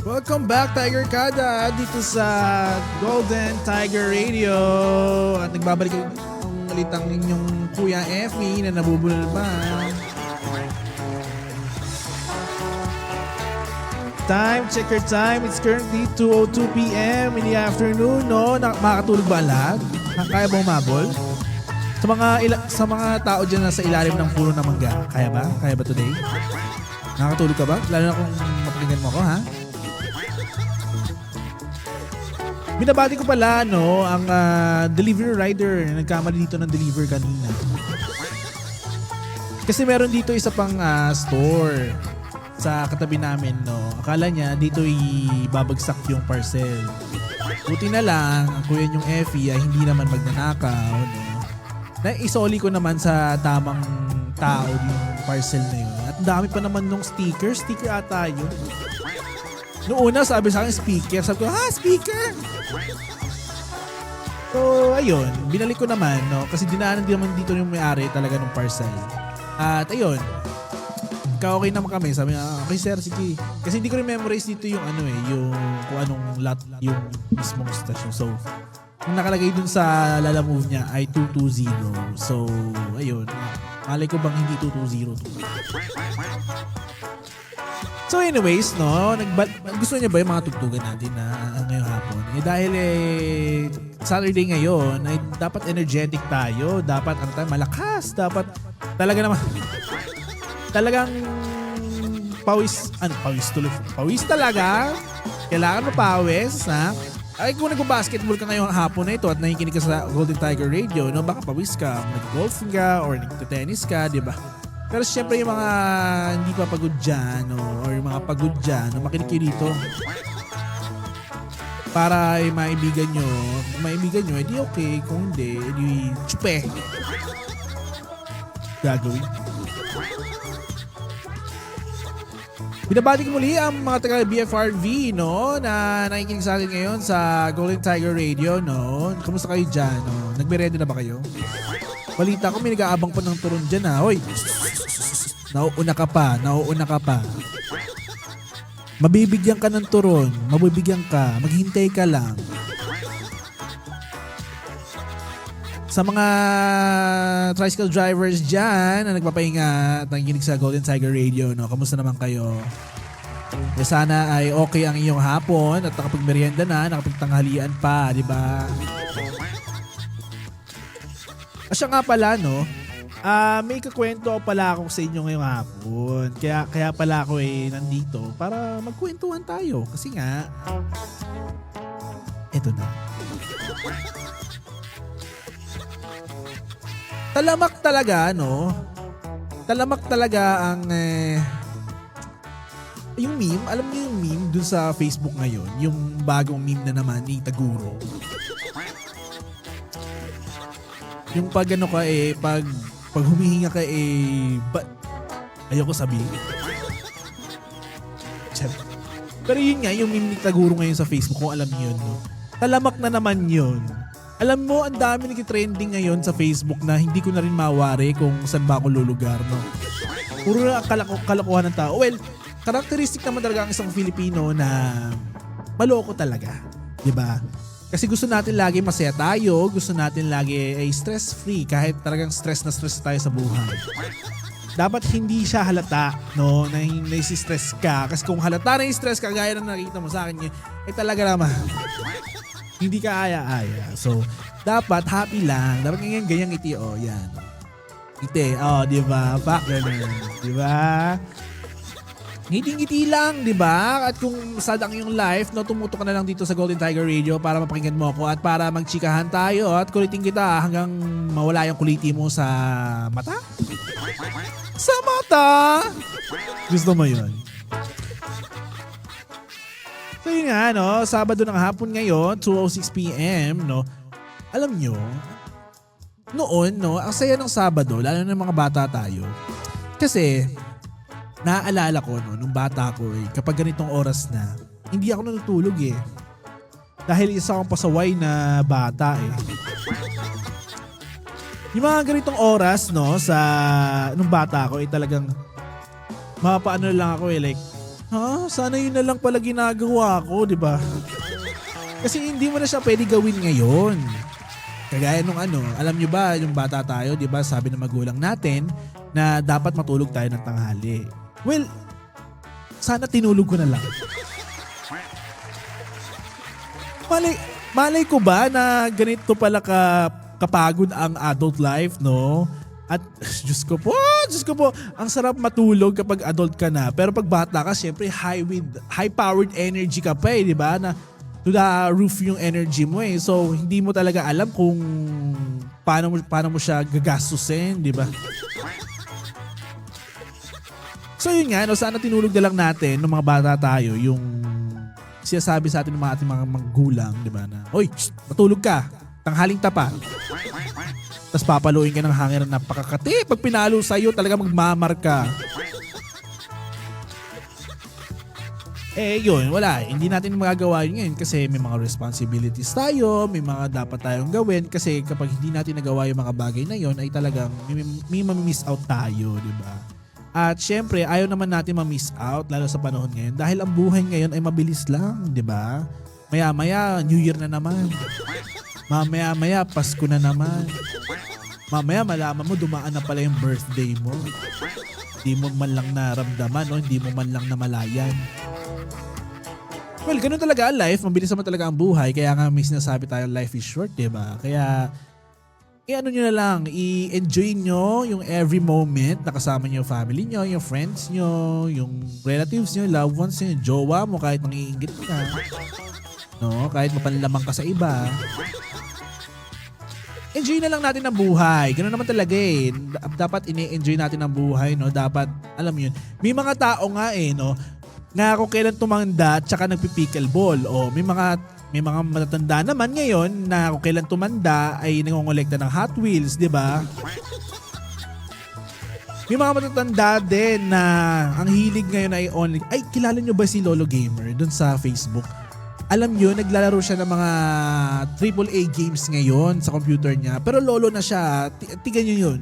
Welcome back, Tiger Kada, dito sa Golden Tiger Radio. At nagbabalik ang ulit ang inyong Kuya Effie na nabubulol pa. Check your time. It's currently 2:02 p.m. in the afternoon, no? Makakatulog ba ang lahat? Kaya ba umabol? Sa mga tao dyan na sa ilalim ng puno ng mangga, kaya ba? Kaya ba today? Nakakatulog ka ba? Lalo na kung mapakinggan mo ako, ha? Binabati ko pala, no, ang delivery rider na nagkamali dito ng deliver kanina. Kasi meron dito isa pang store sa katabi namin, no. Akala niya dito ibabagsak yung parcel. Buti na lang, ang kuya niyong Effie ay hindi naman magnanakaw, no. Naisoli ko naman sa tamang tao yung parcel na yun. At ang dami pa naman nung sticker ata yun. Noong una sabi sa akin speaker, sabi ko, speaker! So, ayun, binalik ko naman, no? Kasi dinaanan din naman dito yung may-ari talaga ng parcel. At ayun, okay naman kami. Sabi niya, okay sir, sige. Kasi hindi ko rin memorize dito yung yung kung anong lot yung mismong station. So, yung nakalagay dun sa Lalamove niya ay 220. So, ayun, malay ko bang hindi 220 to. So anyways, no, gusto niya ba yung mga tugtugan natin na ngayong hapon? Dahil Saturday ngayon, ay dapat energetic tayo, dapat malakas, dapat talagang pawis talaga. Kailangan mapawis, ha? Ay kung nagbabasketball ka ngayong hapon na ito at nakikinig ka sa Golden Tiger Radio, no, baka pawis ka, nag-golf ka or nag-tennis ka, di ba? Pero siyempre yung mga hindi pa pagod dyan or yung mga pagod dyan, makinig kayo dito. Para ay maibigan nyo, edi okay. Kung hindi, edi tsupe. Gagawin. Binabati ko muli ang mga taga BFRV, no, na nakikinig sa atin ngayon sa Golden Tiger Radio, no. Kamusta kayo dyan, no? Nagmerenda na ba kayo? Balita ko may nag-aabang pa ng turon dyan, ha. Hoy! Nauuna ka pa. Mabibigyan ka ng turon. Maghintay ka lang. Sa mga tricycle drivers dyan na nagpapahinga at nakikinig sa Golden Tiger Radio, no, kamusta naman kayo? Sana ay okay ang iyong hapon at nakapagmerienda na, nakapagtanghalian pa, di ba? Asya nga pala, no, may kakwento pala ako sa inyo ngayong hapon. Kaya pala ako nandito para magkwentuhan tayo. Kasi nga, eto na. Talamak talaga, no? Talamak talaga ang yung meme. Alam niyo yung meme dun sa Facebook ngayon? Yung bagong meme na naman ni Taguro. Yung pag pag humihinga ka ayoko sabihin. Pero yun nga, yung meme ni Taguro ngayon sa Facebook, kung alam niyo yun, no? Talamak na naman yun. Alam mo, ang dami nag-trending ngayon sa Facebook na hindi ko na rin mawari kung saan ba ako lulugar, no? Puro na kalokohan ng tao. Well, karakteristik naman talaga ang isang Filipino na maloko talaga. Diba? Kasi gusto natin lagi masaya tayo, gusto natin lagi ay stress-free kahit talagang stress na stress tayo sa buhay. Dapat hindi siya halata, no, na nai-stress ka. Kasi kung halata na stress ka, gaya na nakita mo sa akin, talaga naman, hindi ka aya-aya. So, dapat happy lang. Dapat ganyan ngiti, yan. Ngiti, di ba? Back ganun, di ba? Ngiti-ngiti lang, di ba? At kung sad ang iyong life, no, tumutok ka na lang dito sa Golden Tiger Radio para mapakinggan mo ako at para magchikahan tayo at kulitin kita hanggang mawala yung kuliti mo sa mata? Sa mata! Gusto mo yun? So yun nga, no, Sabado ng hapon ngayon, 2:06 p.m, no. Alam nyo, noon, no, ang saya ng Sabado, lalo na mga bata tayo. Kasi, naaalala ko, no, nung bata ko, kapag ganitong oras na, hindi ako natutulog Dahil isa akong pasaway na bata Yung mga ganitong oras, no, nung bata ako, talagang, mapapaano lang ako like, Ha? Sana yun na lang pala ginagawa ko, di ba? Kasi hindi mo na siya pwede gawin ngayon. Kagaya nung alam nyo ba, yung bata tayo, di ba, sabi ng magulang natin na dapat matulog tayo ng tanghali. Well, sana tinulog ko na lang. Malay ko ba na ganito pala kapagod ang adult life, no? At Diyos ko po, ang sarap matulog kapag adult ka na. Pero pag bata ka, syempre high-powered energy ka pa di ba? Na to the roof yung energy mo So, hindi mo talaga alam kung paano mo siya gagastusin, di ba? So, yun nga, sana tinulog na lang natin nung mga bata tayo yung sinasabi sa atin ng ating mga magulang, di ba? Na, oy, matulog ka, tanghaling tapa. Tapos papaluin ka ng hangin na napakakati. Pag pinalo sa'yo, talaga magmamar ka. Yun, wala. Hindi natin magagawa yun ngayon kasi may mga responsibilities tayo, may mga dapat tayong gawin kasi kapag hindi natin nagawa yung mga bagay na yun ay talagang may ma-miss out tayo, di ba? At syempre, ayaw naman natin ma-miss out lalo sa panahon ngayon dahil ang buhay ngayon ay mabilis lang, di ba? Maya-maya, New Year na naman. Mamaya-maya, Pasko na naman. Mamaya malaman mo dumaan na pala yung birthday mo. Hindi mo man lang naramdaman, no? Hindi mo man lang namalayan. Well, ganun talaga ang life. Mabilis naman talaga ang buhay. Kaya nga may sinasabi tayo, life is short, diba? Kaya, nyo na lang, i-enjoy nyo yung every moment na kasama nyo yung family nyo, yung friends nyo, yung relatives nyo, loved ones nyo, yung jowa mo kahit mangiinggit ka. No? Kahit mapanlamang ka sa iba. Enjoy na lang natin ang buhay. Ganoon naman talaga Dapat ini-enjoy natin ang buhay, no? Dapat, alam mo yun. May mga tao nga no? Nga kung kailan tumanda tsaka nagpipickleball. O may mga matatanda naman ngayon na kung kailan tumanda ay nangongolekta ng Hot Wheels, di ba? May mga matatanda din na ang hilig ngayon ay only... Ay, kilala nyo ba si Lolo Gamer dun sa Facebook? Alam nyo, naglalaro siya ng mga AAA games ngayon sa computer niya. Pero lolo na siya. Tigan nyo yun.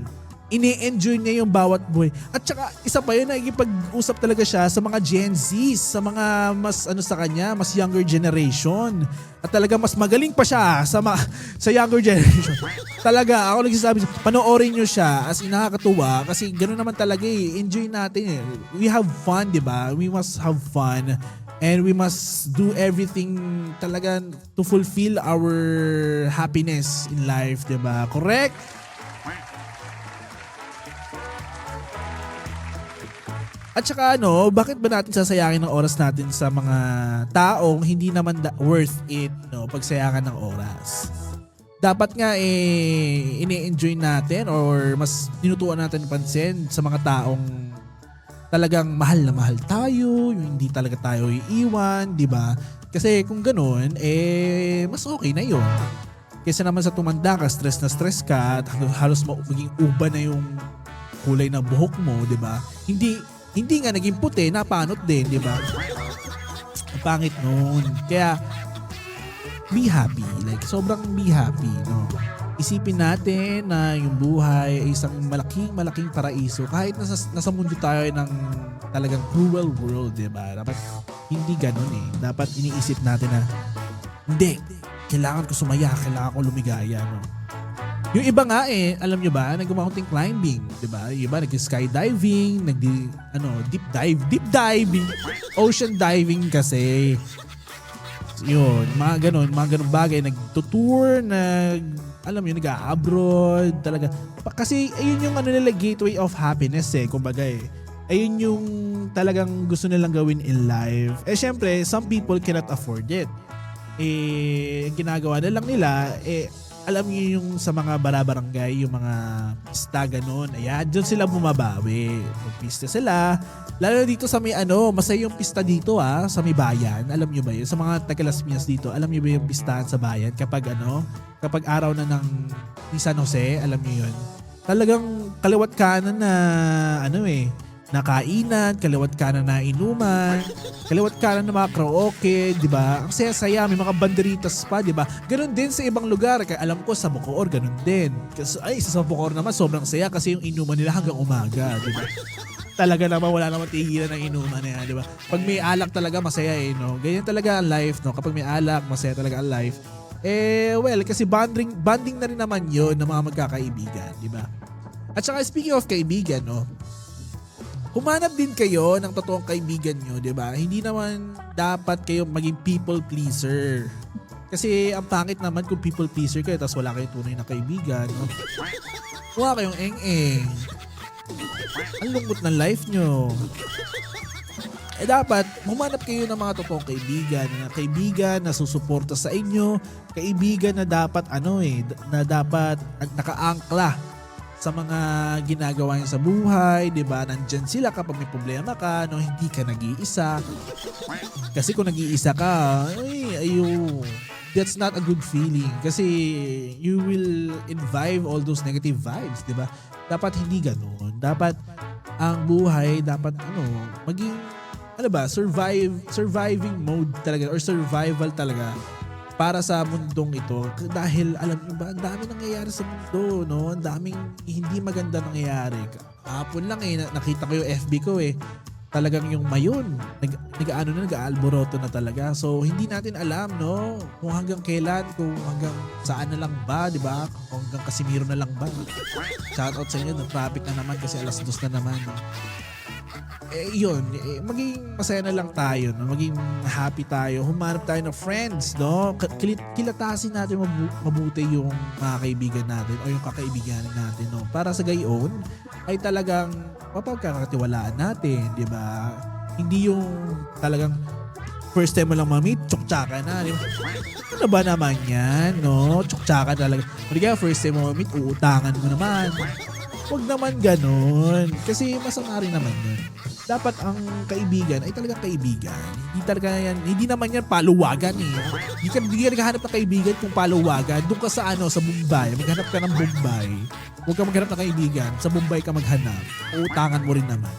Ini-enjoy niya yung bawat buhay. At saka, isa pa yun, nakikipag-usap talaga siya sa mga Gen Zs, sa mga mas sa kanya, mas younger generation. At talaga mas magaling pa siya sa younger generation. Talaga, ako nagsasabi, panoorin nyo siya as nakakatuwa kasi gano'n naman talaga Enjoy natin We have fun, di ba? We must have fun. And we must do everything talaga to fulfill our happiness in life, diba? Correct? At saka bakit ba natin sasayangin ang oras natin sa mga taong hindi naman worth it, pagsayangan ng oras? Dapat nga ini-enjoy natin or mas tinutuan natin pansin sa mga taong talagang mahal na mahal tayo, yung hindi talaga tayo iiwan, di ba? Kasi kung ganoon, mas okay na yun. Kaysa naman sa tumanda ka, stress na stress ka, at halos maging uba na yung kulay ng buhok mo, di ba? Hindi nga naging puti, napanot din, di ba? Ang pangit nun. Kaya, be happy. Like, sobrang be happy, no? Isipin natin na yung buhay ay isang malaking paraiso kahit nasa mundo tayo ng talagang cruel world, diba? Dapat hindi ganun Dapat iniisip natin na hindi, kailangan ko sumaya, kailangan ko lumigaya, no? Yung iba nga alam nyo ba, nag-mountain climbing, diba? Yung iba nag-skydiving, deep diving, ocean diving kasi. Yun, mga ganun bagay, nag-tour, alam mo yun, nag-abroad talaga. Kasi ayun yung nila gateway of happiness kumbaga Ayun yung talagang gusto nilang gawin in life. Syempre, some people cannot afford it. Ginagawa na lang nila, alam niyo yung sa mga barabarangay, yung mga pista ganun. Ayan, dyan sila bumabawi. Pista sila. Lalo dito sa may masaya yung pista dito sa may bayan. Alam niyo ba yun? Sa mga taga-Las Piñas dito, alam niyo ba yung pistahan sa bayan? Kapag araw na ng San Jose, alam niyo yun. Talagang kaliwat kanan na na kainan, kaliwat kanan na inuman, kaliwat kanan na mga karaoke, di ba? Ang saya-saya, may mga banderitas pa, di ba? Ganon din sa ibang lugar. Kaya alam ko sa Bacoor, ganon din. Kasi, sa Bacoor naman, sobrang saya kasi yung inuman nila hanggang umaga, di ba? Talaga naman wala namang tigilan ng inuman na yan, di ba? Pag may alak talaga masaya eh, no? Ganyan talaga ang life, no? Kapag may alak, masaya talaga ang life. Well, kasi bonding na rin naman yun ng mga magkakaibigan, di ba? At saka speaking of kaibigan, no? Humanap din kayo ng totoong kaibigan nyo, di ba? Hindi naman dapat kayo maging people pleaser. Kasi ang pangit naman kung people pleaser kayo tapos wala kayong tunay na kaibigan. No? Wala kayong eng-eng. Ang lungkot ng life nyo. Dapat humanap kayo ng mga totoong kaibigan na susuporta sa inyo, kaibigan na dapat na dapat nakaangkla sa mga ginagawa niyo sa buhay, 'di ba? Nandiyan sila kapag may problema ka, no, hindi ka nag-iisa. Kasi kung nag-iisa ka, that's not a good feeling kasi you will invite all those negative vibes, 'di ba? Dapat hindi ganoon. Dapat ang buhay dapat maging surviving mode talaga or survival talaga para sa mundong ito. Dahil alam niyo ba, ang dami nangyayari sa mundo, no? Ang daming hindi maganda nangyayari. Kahapon lang nakita ko yung FB ko talagang yung mayon, nag-aalboroto na talaga. So hindi natin alam, no, kung hanggang kailan, kung hanggang saan na lang ba, 'di ba? Kung hanggang Casimiro na lang ba. Shout out sa inyo, traffic na naman kasi 2:00 na naman. Maging masaya na lang tayo, no? Maging happy tayo, humanap tayo ng friends, no? Kilatasin natin mabuti yung mga kaibigan natin o yung kakaibigan natin, no? Para sa gayon ay talagang mapagkakatiwalaan natin, di ba? Hindi yung talagang first time mo lang ma-meet, tsaka na, di ba? Ano ba naman yan, no? Tsaka talaga. Kaya first time mo ma-meet, uutangan mo naman. Huwag naman ganun. Kasi masama rin naman yun. Dapat ang kaibigan ay talagang kaibigan. Hindi naman yan paluwagan eh. Hindi ka naghahanap ng kaibigan kung paluwagan. Doon ka sa Mumbai. Maghanap ka ng Mumbai. Huwag ka maghanap ng kaibigan. Sa Mumbai ka maghanap. Uutangan mo rin naman.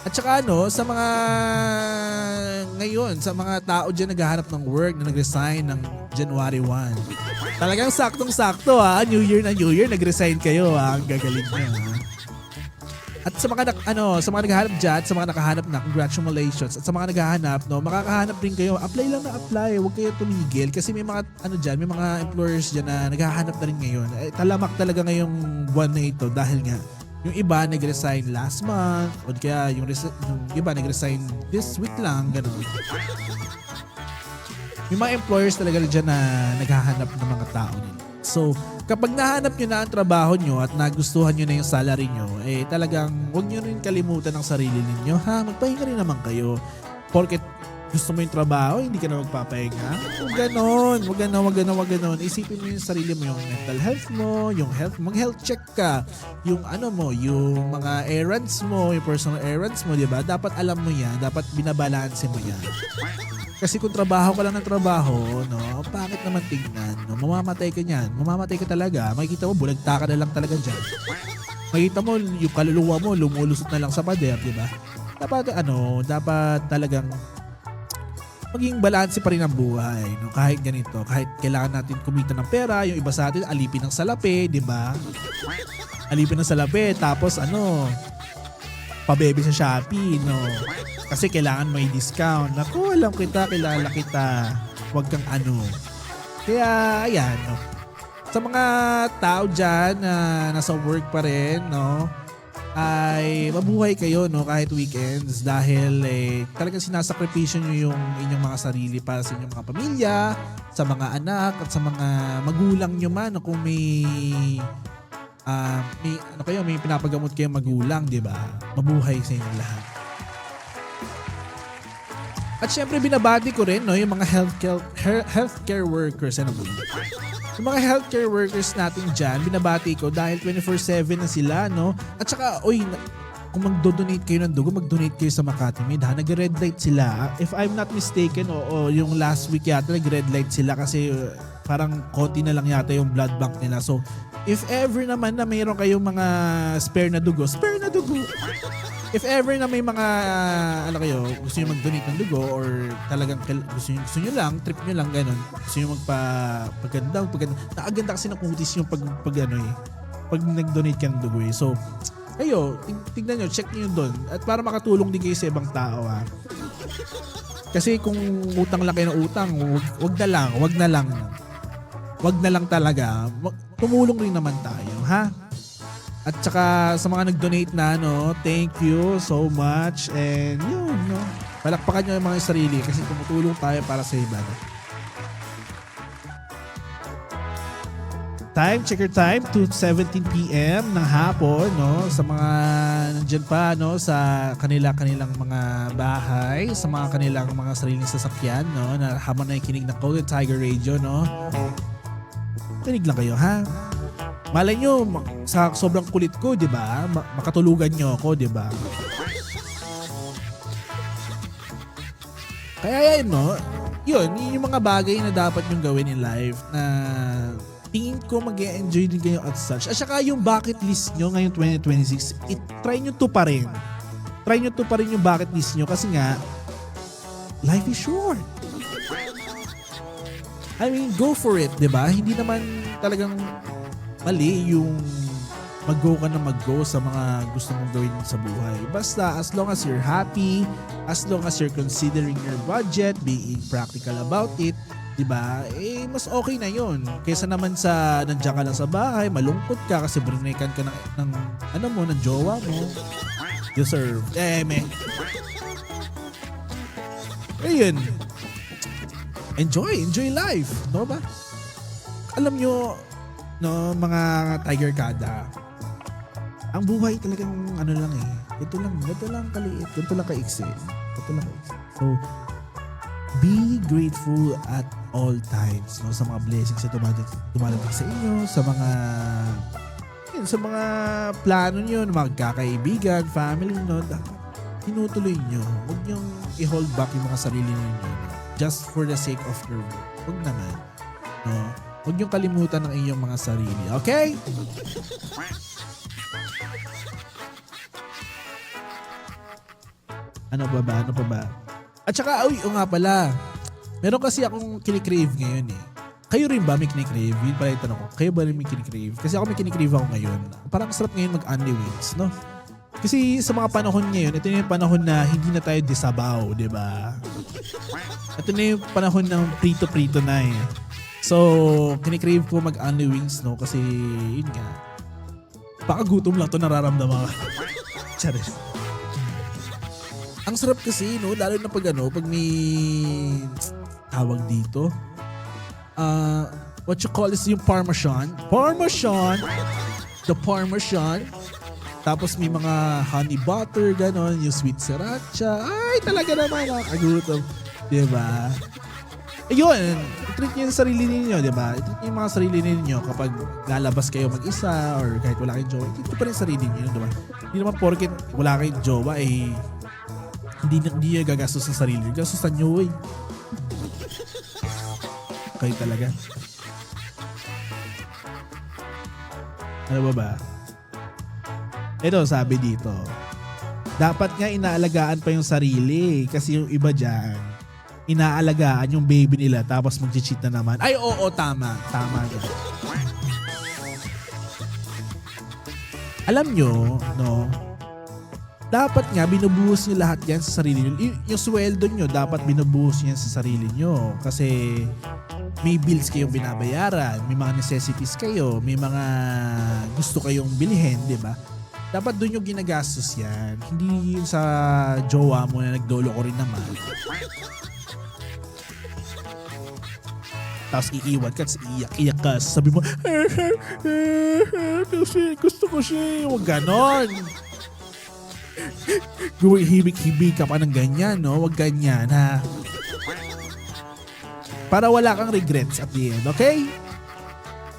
At saka sa mga ngayon, sa mga tao dyan naghahanap ng work na nag-resign ng January 1. Talagang saktong-sakto New Year na New Year, nag-resign kayo Ang gagaling nyo At sa mga sa mga naghahanap dyan, sa mga nakahanap na, congratulations. At sa mga naghahanap, makakahanap rin kayo. Apply lang na apply. Huwag kayo tumigil. Kasi may mga may mga employers dyan na naghahanap na rin ngayon. Talamak talaga ngayong buwan na ito dahil nga yung iba nag-resign last month o kaya yung iba nag-resign this week lang, ganun. May mga employers talaga dyan na naghahanap ng mga tao nila. So, kapag nahanap nyo na ang trabaho nyo at nagustuhan nyo na yung salary nyo, talagang huwag nyo rin kalimutan ang sarili ninyo. Magpahinga rin naman kayo. Porket gusto mo yung trabaho, hindi ka na magpapahinga. Huwag ganon. Isipin mo yung sarili mo, yung mental health mo, yung health, mag-health check ka. Yung yung mga errands mo, yung personal errands mo, di ba? Dapat alam mo yan, dapat binabalanse mo yan. Kasi kung trabaho ka lang ng trabaho, pangit naman tingnan. Mamamatay ka niyan. Mamamatay ka talaga. Makikita mo, bulagta ka na lang talaga dyan. Makikita mo, yung kaluluwa mo, lumulusot na lang sa pader, di ba? Dapat talagang maging balanse pa rin ang buhay. Kahit ganito, kahit kailangan natin kumita ng pera, yung iba sa atin, alipin ng salapi, di ba? Alipin ng salapi, tapos pabebe sa Shopee, Kasi kailangan may discount. Naku, alam kita, kilala kita. Huwag kang Kaya, ayan, Sa mga tao dyan na nasa work pa rin, ay mabuhay kayo kahit weekends dahil talagang sinasakripisyo nyo yung inyong mga sarili para sa inyong mga pamilya, sa mga anak at sa mga magulang nyo man kung may may pinapagamot kayong magulang, di ba? Mabuhay sa inyong lahat. At syempre binabati ko rin yung mga healthcare workers. Yung mga healthcare workers natin dyan, binabati ko dahil 24/7 na sila, At saka, kung mag-donate kayo ng dugo, mag-donate kayo sa Makati Med, Nag-red light sila. If I'm not mistaken, yung last week yata, nag-red light sila kasi parang konti na lang yata yung blood bank nila. So, if ever naman na mayroon kayong mga spare na dugo. If ever na may mga, gusto nyo mag-donate ng dugo or talagang gusto nyo lang, trip nyo lang, ganun. Gusto nyo magpaganda. Nakaganda kasi ng kutis yung pag nag-donate ka ng dugo. So, Kayo, tignan nyo, check nyo doon. At para makatulong din kayo sa ibang tao ha. Kasi kung utang lang kayo ng utang, wag na lang, wag na lang. Wag na lang talaga. Tumulong rin naman tayo, ha? At saka sa mga nag-donate na, no, thank you so much. And yun, no, palakpakan nyo yung mga sarili kasi tumutulong tayo para sa iba. No? Time, check your time, 2:17 p.m. ng hapon, no, sa mga nandyan pa, no, sa kanilang mga bahay, sa mga kanilang mga sariling sasakyan, no, na habang nakikinig ng Golden Tiger Radio, no. Kinig lang kayo, ha? Malay nyo, sa sobrang kulit ko, di ba? Makatulugan nyo ako, di ba? Kaya yan, no? Yun yung mga bagay na dapat nyong gawin in life na tingin ko mag-e-enjoy din kayo at such. At saka yung bucket list nyo ngayong 2026, try nyo to pa rin. Try nyo to pa rin yung bucket list nyo kasi nga, life is short. I mean, go for it, di ba? Hindi naman talagang mali yung mag-go ka na mag-go sa mga gusto mong gawin sa buhay. Basta, as long as you're happy, as long as you're considering your budget, being practical about it, di ba? Eh, mas okay na yun. Kesa naman sa nandiyan ka lang sa bahay, malungkot ka kasi brinekan ka ng jowa mo. Deserve. Ayun. Enjoy life, no ba? Alam nyo, no, mga Tiger Kada, ang buhay talagang ano lang eh. Ito lang kaliit, ito lang kaiksi. So, be grateful at all times, no, sa mga blessings na dumadating sa inyo, sa mga plano nyo, magkakaibigan, family, no, tinutuloy nyo. Huwag nyong i-hold back yung mga sarili ninyo, no? Just for the sake of your work. Huwag naman. No? Huwag niyong kalimutan ng inyong mga sarili. Okay? Ano pa ba? At saka, nga pala. Meron kasi akong kinikrave ngayon eh. Kayo rin ba may kinikrave? Yun pala yung tanong ko. Kayo ba rin may kinikrave? Kasi ako may kinikrave ako ngayon. Parang sarap ngayon mag-only wings, no? Kasi sa mga panahon ngayon, ito na yung panahon na hindi na tayo disabaw, di ba? Ito na yung panahon ng prito-prito na eh. So, kinikrave ko mag-only wings, no? Kasi, yun nga. Baka gutom lang to nararamdaman. Charis. Ang sarap kasi, no? Lalo na pag may tawag dito. What you call is yung Parmesan. The Parmesan. Tapos may mga honey butter, ganon, yung sweet sriracha. Ay, talaga naman, nakakagutom. Diba? Ayun, i-treat nyo yung sarili ninyo, diba? I-treat nyo yung mga sarili ninyo kapag lalabas kayo mag-isa or kahit wala kayong jowa. I-treat nyo pa rin sarili ninyo, diba? Hindi naman porket wala kayong jowa, eh, hindi nyo gagastos sa sarili. Gastosan nyo, eh. Kayo talaga. Ano ba? Ito, sabi dito, dapat nga inaalagaan pa yung sarili kasi yung iba dyan, inaalagaan yung baby nila tapos mag-cheat na naman. Ay, oo, tama yan. Alam nyo, no, dapat nga binubuhos nyo lahat yan sa sarili nyo. Yung sweldo nyo, dapat binubuhos nyo yan sa sarili nyo kasi may bills kayong binabayaran, may mga necessities kayo, may mga gusto kayong bilhin, di ba? Dapat doon yung ginagastos yan. Hindi yung sa jowa mo na nagdolo ko rin naman. Tapos iiwan ka at iiyak ka. Sabi mo, kasi gusto ko siya. Huwag ganon. Hibik-hibik ka pa ng ganyan, no? Huwag ganyan, ha? Para wala kang regrets at the end, okay?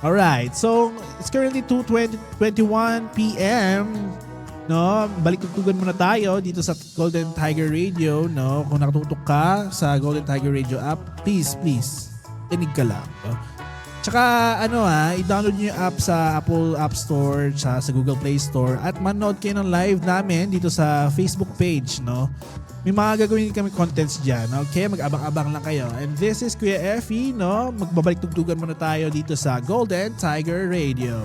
Alright, so it's currently 2:21 p.m. No, balik-tugtugan muna tayo dito sa Golden Tiger Radio, no? Kung nakatutok ka sa Golden Tiger Radio app, please, tinig ka lang. No? Tsaka i-download niyo yung app sa Apple App Store, sa Google Play Store at manood kayo ng live namin dito sa Facebook page, no? May mga gagawin kami contents dyan. Okay? Mag-abang-abang lang kayo. And this is Kuya Effie, no? Magbabalik-tugtugan muna tayo dito sa Golden Tiger Radio.